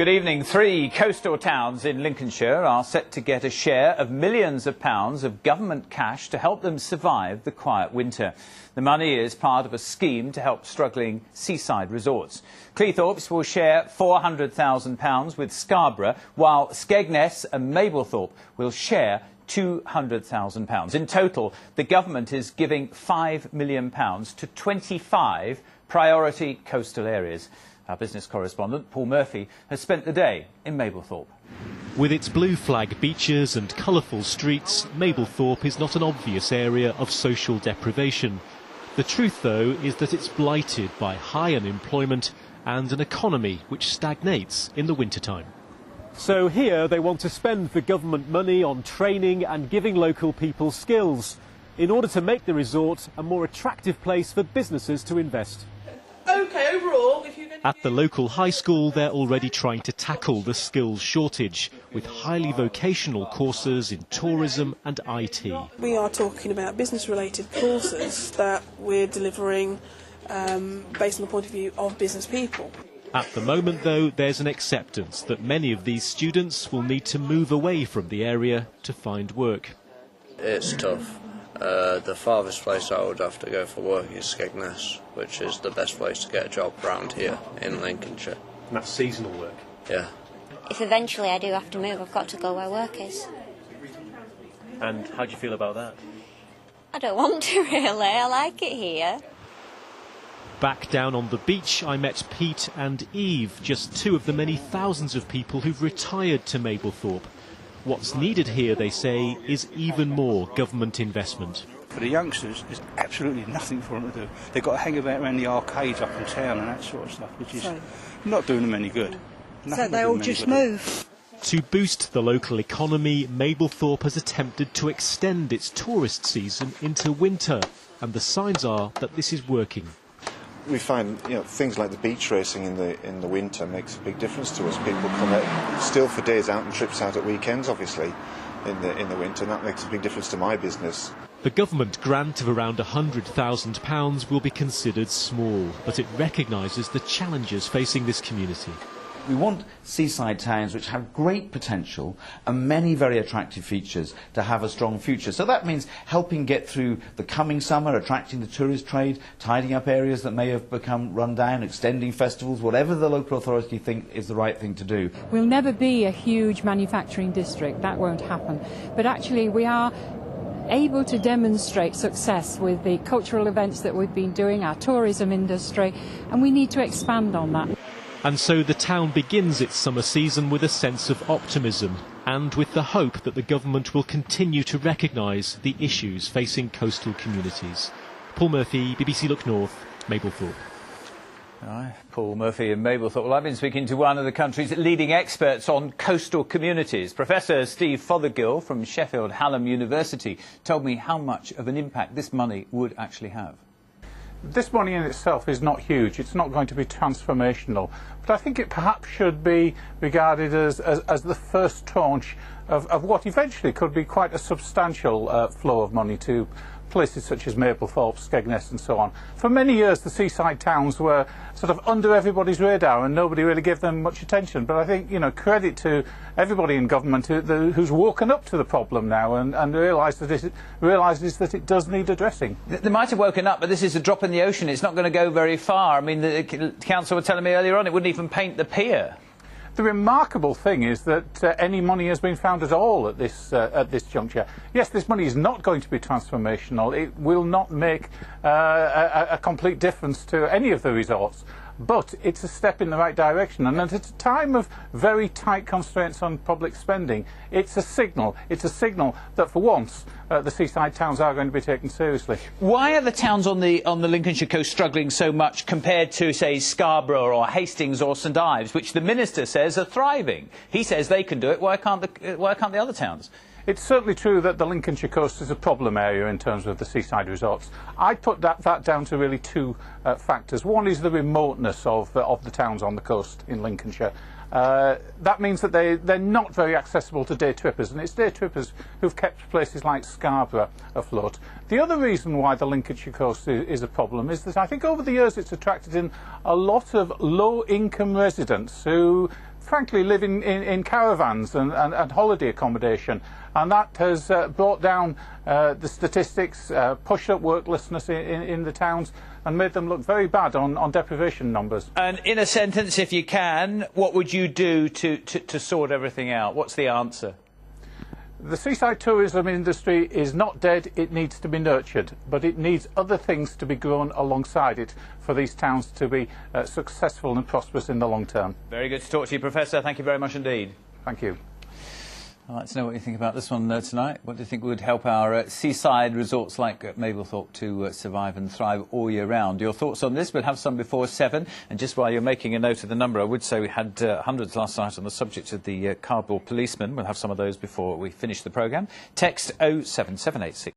Good evening. 3 coastal towns in Lincolnshire are set to get a share of millions of pounds of government cash to help them survive the quiet winter. The money is part of a scheme to help struggling seaside resorts. Cleethorpes will share £400,000 with Scarborough, while Skegness and Mablethorpe will share £200,000. In total, the government is giving £5 million to 25 priority coastal areas. Our business correspondent, Paul Murphy, has spent the day in Mablethorpe. With its blue flag beaches and colourful streets, Mablethorpe is not an obvious area of social deprivation. The truth, though, is that it's blighted by high unemployment and an economy which stagnates in the wintertime. So here they want to spend the government money on training and giving local people skills in order to make the resort a more attractive place for businesses to invest. OK, overall, if you can... At the local high school, they're already trying to tackle the skills shortage with highly vocational courses in tourism and IT. We are talking about business-related courses that we're delivering based on the point of view of business people. At the moment, though, there's an acceptance that many of these students will need to move away from the area to find work. It's tough. The farthest place I would have to go for work is Skegness, which is the best place to get a job around here in Lincolnshire. And that's seasonal work? Yeah. If eventually I do have to move, I've got to go where work is. And how do you feel about that? I don't want to really, I like it here. Back down on the beach, I met Pete and Eve, just 2 of the many thousands of people who've retired to Mablethorpe. What's needed here, they say, is even more government investment. For the youngsters, there's absolutely nothing for them to do. They've got to hang about around the arcades up in town and that sort of stuff, which is not doing them any good. So they all just move. To boost the local economy, Mablethorpe has attempted to extend its tourist season into winter, and the signs are that this is working. We find, things like the beach racing in the winter makes a big difference to us. People come out still for days out and trips out at weekends, obviously, in the winter, and that makes a big difference to my business. The government grant of around £100,000 will be considered small, but it recognises the challenges facing this community. We want seaside towns which have great potential and many very attractive features to have a strong future. So that means helping get through the coming summer, attracting the tourist trade, tidying up areas that may have become run down, extending festivals, whatever the local authority think is the right thing to do. We'll never be a huge manufacturing district, that won't happen. But actually we are able to demonstrate success with the cultural events that we've been doing, our tourism industry, and we need to expand on that. And so the town begins its summer season with a sense of optimism and with the hope that the government will continue to recognise the issues facing coastal communities. Paul Murphy, BBC Look North, Mablethorpe. Hi, Paul Murphy in Mablethorpe. Well, I've been speaking to one of the country's leading experts on coastal communities. Professor Steve Fothergill from Sheffield Hallam University told me how much of an impact this money would actually have. This money in itself is not huge. It's not going to be transformational. But I think it perhaps should be regarded as the first tranche of what eventually could be quite a substantial flow of money to places such as Mablethorpe, Skegness and so on. For many years the seaside towns were sort of under everybody's radar and nobody really gave them much attention. But I think, credit to everybody in government who's woken up to the problem now and realises that it does need addressing. They might have woken up, but this is a drop in the ocean. It's not going to go very far. I mean, the council were telling me earlier on it wouldn't even paint the pier. The remarkable thing is that any money has been found at all at this juncture. Yes, this money is not going to be transformational. It will not make a complete difference to any of the resorts. But it's a step in the right direction, and at a time of very tight constraints on public spending, it's a signal. It's a signal that for once the seaside towns are going to be taken seriously. Why are the towns on the Lincolnshire coast struggling so much compared to, say, Scarborough or Hastings or St Ives, which the minister says are thriving? He says they can do it. Why can't the other towns? It's certainly true that the Lincolnshire coast is a problem area in terms of the seaside resorts. I put that down to really 2 factors. One is the remoteness of the towns on the coast in Lincolnshire. That means that they're not very accessible to day trippers, and it's day trippers who've kept places like Scarborough afloat. The other reason why the Lincolnshire coast is a problem is that I think over the years it's attracted in a lot of low-income residents who frankly live in caravans and holiday accommodation, and that has brought down the statistics, pushed up worklessness in the towns, and made them look very bad on deprivation numbers. And in a sentence, if you can, what would you do to sort everything out? What's the answer? The seaside tourism industry is not dead, it needs to be nurtured, but it needs other things to be grown alongside it for these towns to be successful and prosperous in the long term. Very good to talk to you, Professor. Thank you very much indeed. Thank you. I'd like to know what you think about this one tonight. What do you think would help our seaside resorts like Mablethorpe to survive and thrive all year round? Your thoughts on this? We'll have some before 7. And just while you're making a note of the number, I would say we had hundreds last night on the subject of the cardboard policeman. We'll have some of those before we finish the programme. Text 07786.